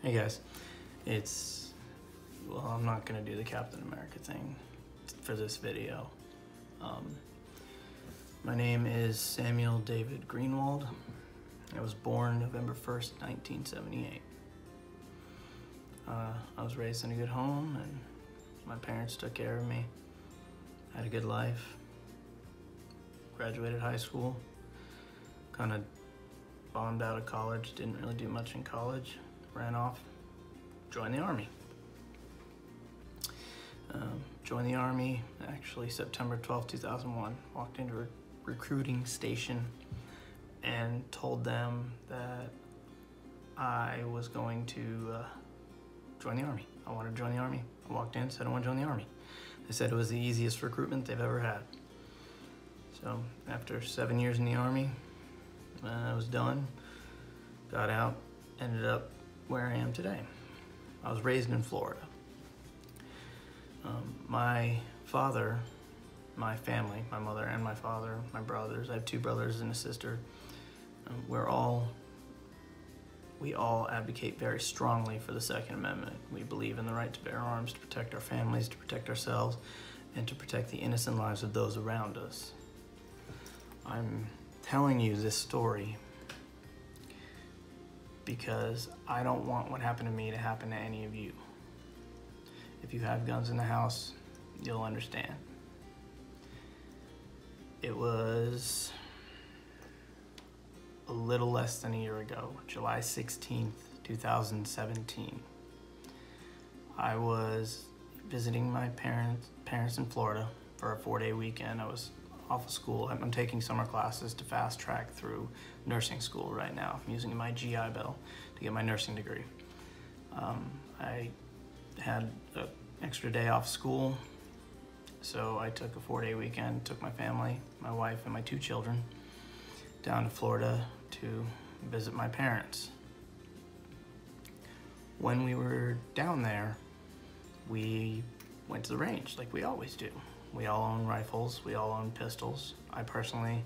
Hey guys, well, I'm not gonna do the Captain America thing for this video. My name is Samuel David Greenwald. I was born November 1st, 1978. I was raised in a good home and my parents took care of me. I had a good life. Graduated high school. Kind of bombed out of college, didn't really do much in college. Ran off, joined the Army. Joined the Army, actually September 12, 2001. Walked into a recruiting station and told them that I was going to join the Army. I wanted to join the Army. I walked in, said I want to join the Army. They said it was the easiest recruitment they've ever had. So after 7 years in the Army, I was done, got out, ended up where I am today. I was raised in Florida. My father, my family, my mother and my father, my brothers, I have 2 brothers and a sister. We all advocate very strongly for the Second Amendment. We believe in the right to bear arms, to protect our families, to protect ourselves, and to protect the innocent lives of those around us. I'm telling you this story because I don't want what happened to me to happen to any of you. If you have guns in the house, you'll understand. It was a little less than a year ago, July 16th, 2017. I was visiting my parents in Florida for a 4-day weekend. I was off of school. I'm taking summer classes to fast track through nursing school right now. I'm using my GI Bill to get my nursing degree. I had an extra day off school, so I took a 4-day weekend, took my family, my wife and my 2 children down to Florida to visit my parents. When we were down there, we went to the range like we always do. We all own rifles, we all own pistols. I personally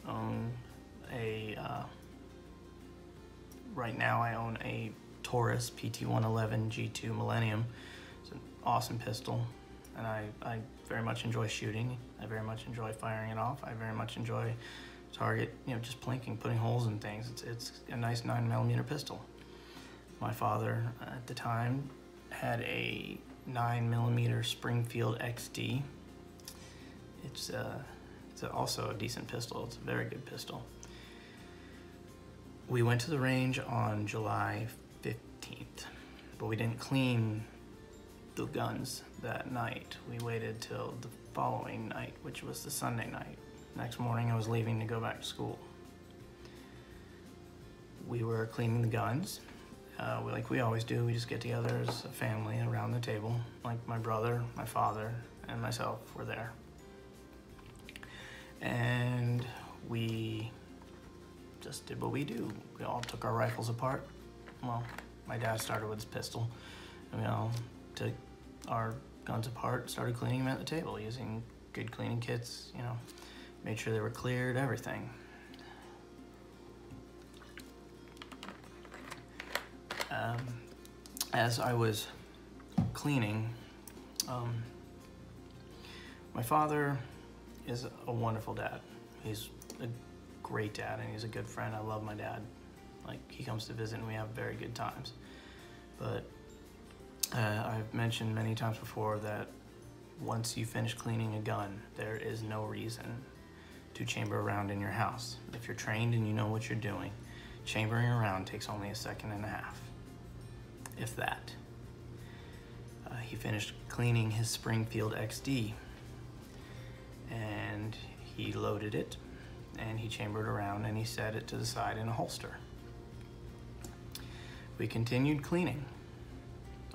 own right now I own a Taurus PT-111 G2 Millennium. It's an awesome pistol, and I very much enjoy shooting. I very much enjoy firing it off. I very much enjoy target, just plinking, putting holes in things. It's a nice 9mm pistol. My father at the time had a 9mm Springfield XD. It's also a decent pistol. It's a very good pistol. We went to the range on July 15th, but we didn't clean the guns that night. We waited till the following night, which was the Sunday night. Next morning I was leaving to go back to school. We were cleaning the guns. Like we always do, we just get together as a family around the table. Like my brother, my father, and myself were there. And we just did what we do. We all took our rifles apart. Well, my dad started with his pistol, and we all took our guns apart, started cleaning them at the table using good cleaning kits, made sure they were cleared, everything. As I was cleaning, my father is a wonderful dad. He's a great dad and he's a good friend. I love my dad. Like, he comes to visit and we have very good times. But I've mentioned many times before that once you finish cleaning a gun, there is no reason to chamber around in your house. If you're trained and you know what you're doing, chambering around takes only 1.5 seconds, if that. He finished cleaning his Springfield XD and he loaded it and he chambered around and he set it to the side in a holster. We continued cleaning,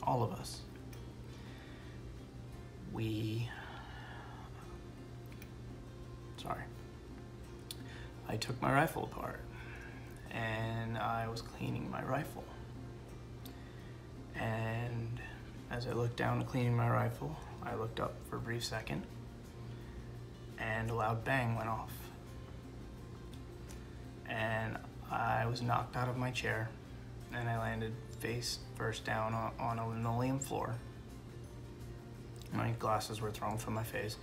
all of us. I took my rifle apart and I was cleaning my rifle. And as I looked down to cleaning my rifle, I looked up for a brief second and a loud bang went off. And I was knocked out of my chair and I landed face first down on a linoleum floor. My glasses were thrown from my face,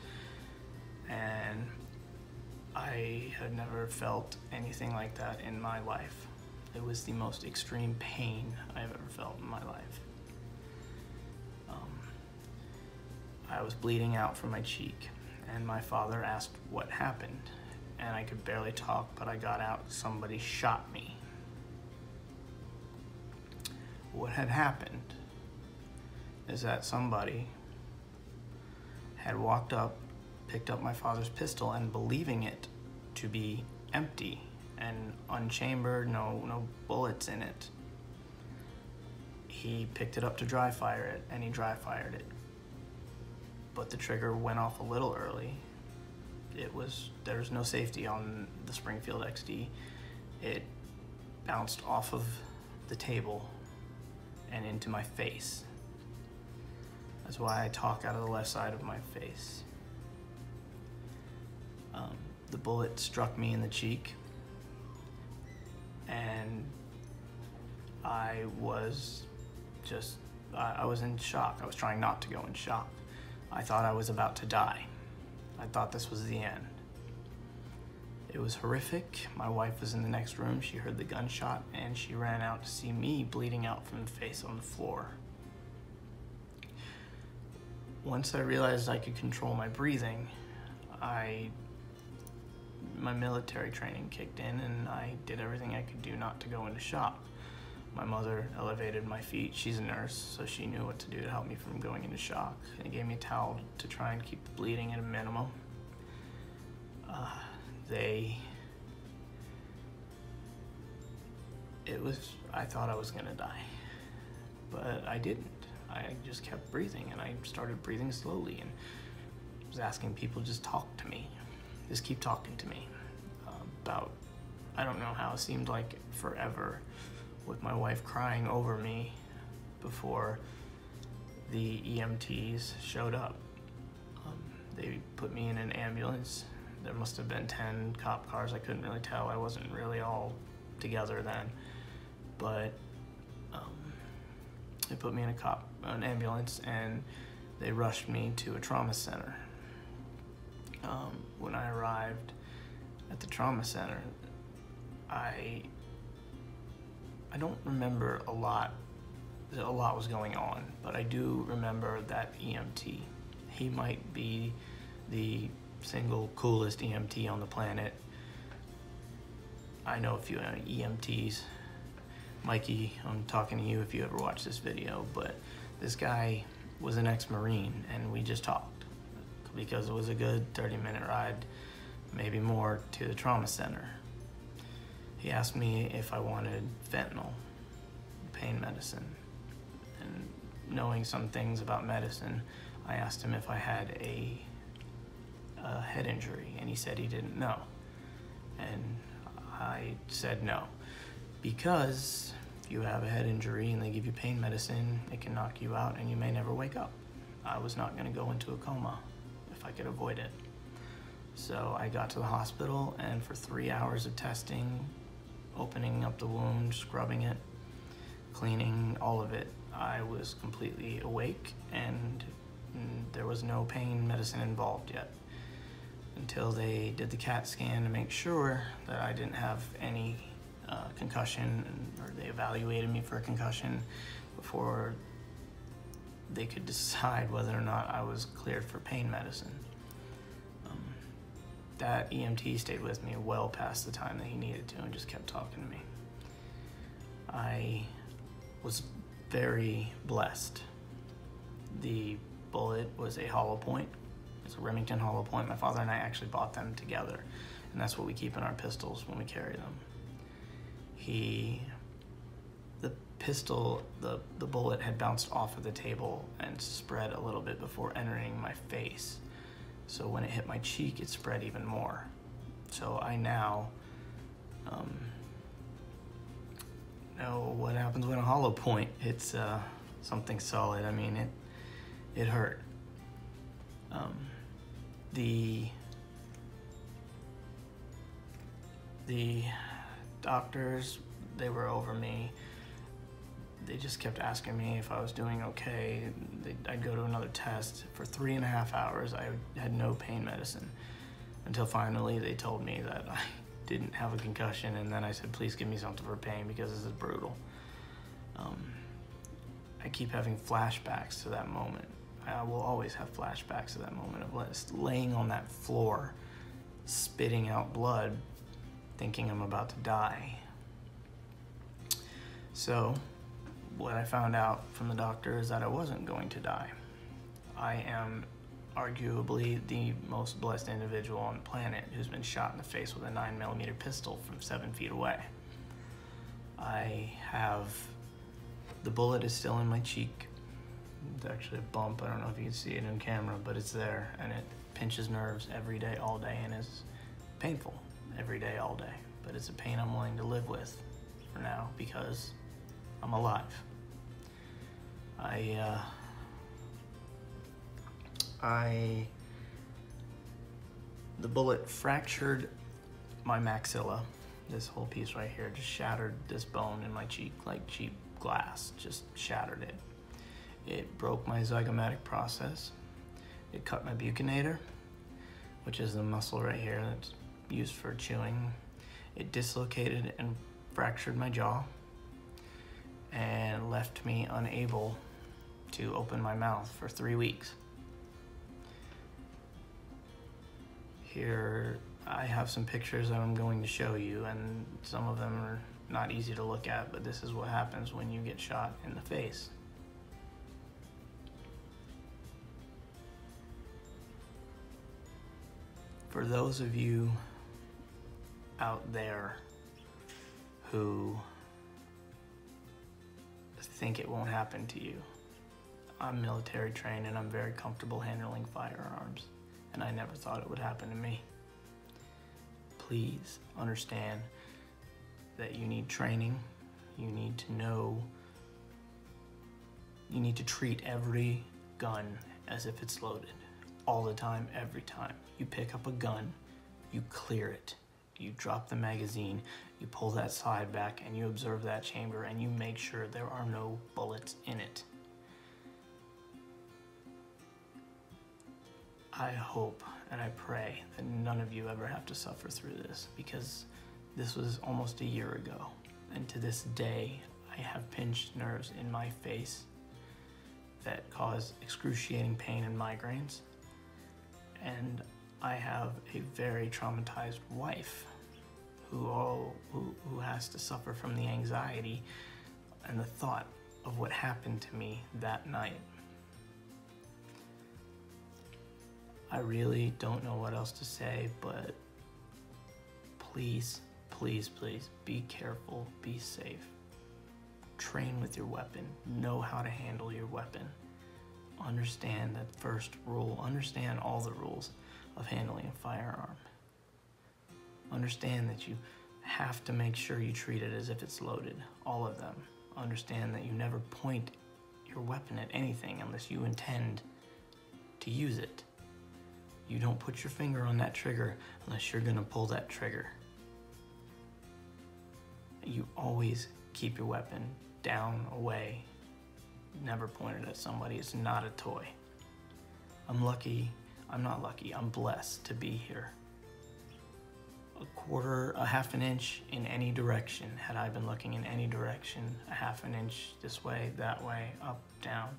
and I had never felt anything like that in my life. It was the most extreme pain I've ever felt in my life. I was bleeding out from my cheek, and my father asked what happened, and I could barely talk, but I got out, somebody shot me. What had happened is that somebody had walked up, picked up my father's pistol, and believing it to be empty and unchambered, no bullets in it, he picked it up to dry fire it, and he dry fired it. But the trigger went off a little early. There was no safety on the Springfield XD. It bounced off of the table and into my face. That's why I talk out of the left side of my face. The bullet struck me in the cheek, and I was in shock. I was trying not to go in shock. I thought I was about to die. I thought this was the end. It was horrific. My wife was in the next room. She heard the gunshot, and she ran out to see me bleeding out from the face on the floor. Once I realized I could control my breathing, my military training kicked in, and I did everything I could do not to go into shock. My mother elevated my feet. She's a nurse, so she knew what to do to help me from going into shock. They gave me a towel to try and keep the bleeding at a minimum. I thought I was gonna die, but I didn't. I just kept breathing, and I started breathing slowly, and was asking people just talk to me. Just keep talking to me. I don't know how, it seemed like forever, with my wife crying over me before the EMTs showed up. They put me in an ambulance. There must have been 10 cop cars. I couldn't really tell. I wasn't really all together then. But they put me in an ambulance, and they rushed me to a trauma center. When I arrived at the trauma center, I don't remember a lot. A lot was going on, but I do remember that EMT. He might be the single coolest EMT on the planet. I know a few EMTs. Mikey, I'm talking to you if you ever watch this video, but this guy was an ex-Marine, and we just talked because it was a good 30-minute ride, maybe more, to the trauma center. He asked me if I wanted fentanyl, pain medicine, and knowing some things about medicine, I asked him if I had a head injury, and he said he didn't know. And I said no, because if you have a head injury and they give you pain medicine, it can knock you out and you may never wake up. I was not going to go into a coma if I could avoid it. So I got to the hospital, and for 3 hours of testing, opening up the wound, scrubbing it, cleaning, all of it, I was completely awake, and there was no pain medicine involved yet, until they did the CAT scan to make sure that I didn't have any concussion, or they evaluated me for a concussion before they could decide whether or not I was cleared for pain medicine. That EMT stayed with me well past the time that he needed to, and just kept talking to me. I was very blessed. The bullet was a hollow point. It's a Remington hollow point. My father and I actually bought them together, and that's what we keep in our pistols when we carry them. The bullet had bounced off of the table and spread a little bit before entering my face. So when it hit my cheek, it spread even more. So I now know what happens when a hollow point hits something solid. I mean, it hurt. The doctors, they were over me. they just kept asking me if I was doing okay. I'd go to another test. For 3.5 hours, I had no pain medicine until finally they told me that I didn't have a concussion, and then I said, please give me something for pain because this is brutal. I keep having flashbacks to that moment. I will always have flashbacks to that moment of laying on that floor, spitting out blood, thinking I'm about to die. So, what I found out from the doctor is that I wasn't going to die. I am arguably the most blessed individual on the planet who's been shot in the face with a 9mm pistol from 7 feet away. The bullet is still in my cheek. It's actually a bump. I don't know if you can see it in camera, but it's there, and it pinches nerves every day, all day, and is painful every day, all day. But it's a pain I'm willing to live with for now because I'm alive. The bullet fractured my maxilla. This whole piece right here just shattered this bone in my cheek like cheap glass, just shattered it. It broke my zygomatic process. It cut my buccinator, which is the muscle right here that's used for chewing. It dislocated and fractured my jaw and left me unable to open my mouth for 3 weeks. Here I have some pictures that I'm going to show you, and some of them are not easy to look at, but this is what happens when you get shot in the face. For those of you out there who think it won't happen to you, I'm military trained and I'm very comfortable handling firearms, and I never thought it would happen to me. Please understand that you need training. You need to know, you need to treat every gun as if it's loaded. All the time, every time. You pick up a gun, you clear it. You drop the magazine, you pull that slide back, and you observe that chamber, and you make sure there are no bullets in it. I hope and I pray that none of you ever have to suffer through this, because this was almost a year ago, and to this day I have pinched nerves in my face that cause excruciating pain and migraines, and I have a very traumatized wife who has to suffer from the anxiety and the thought of what happened to me that night. I really don't know what else to say, but please, please, please be careful, be safe. Train with your weapon, know how to handle your weapon. Understand that first rule, understand all the rules of handling a firearm. Understand that you have to make sure you treat it as if it's loaded, all of them. Understand that you never point your weapon at anything unless you intend to use it. You don't put your finger on that trigger unless you're gonna pull that trigger. You always keep your weapon down, away, never point it at somebody. It's not a toy. I'm blessed to be here. A half an inch in any direction. Had I been looking in any direction, a half an inch this way, that way, up, down,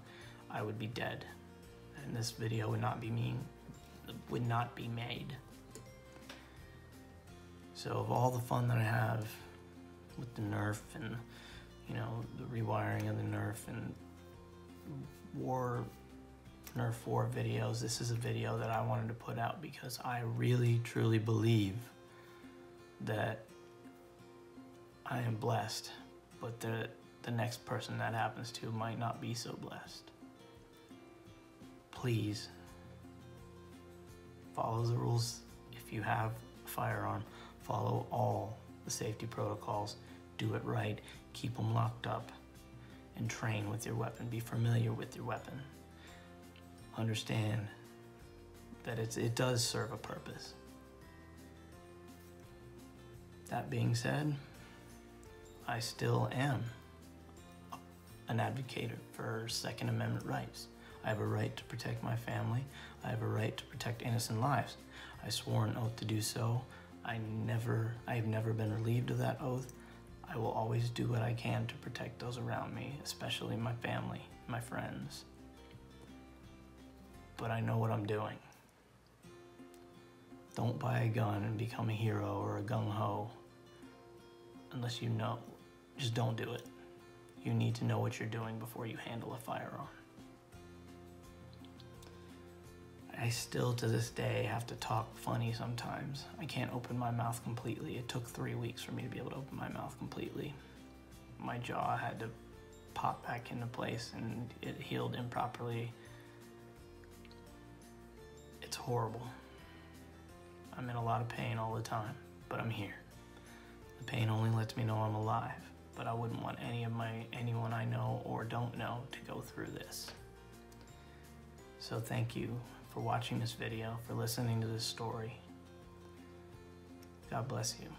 I would be dead. And this video would not be made. So of all the fun that I have with the Nerf and, you know, the rewiring of the Nerf and Nerf 4 videos, this is a video that I wanted to put out because I really, truly believe that I am blessed, but the next person that happens to might not be so blessed. Please follow the rules. If you have a firearm, follow all the safety protocols. Do it right. Keep them locked up and train with your weapon. Be familiar with your weapon. Understand that it does serve a purpose. That being said, I still am an advocate for Second Amendment rights. I have a right to protect my family. I have a right to protect innocent lives. I swore an oath to do so. I have never been relieved of that oath. I will always do what I can to protect those around me, especially my family, my friends. But I know what I'm doing. Don't buy a gun and become a hero or a gung-ho unless you know. Just don't do it. You need to know what you're doing before you handle a firearm. I still, to this day, have to talk funny sometimes. I can't open my mouth completely. It took 3 weeks for me to be able to open my mouth completely. My jaw had to pop back into place and it healed improperly. It's horrible. I'm in a lot of pain all the time, but I'm here. The pain only lets me know I'm alive, but I wouldn't want anyone I know or don't know to go through this. So thank you for watching this video, for listening to this story. God bless you.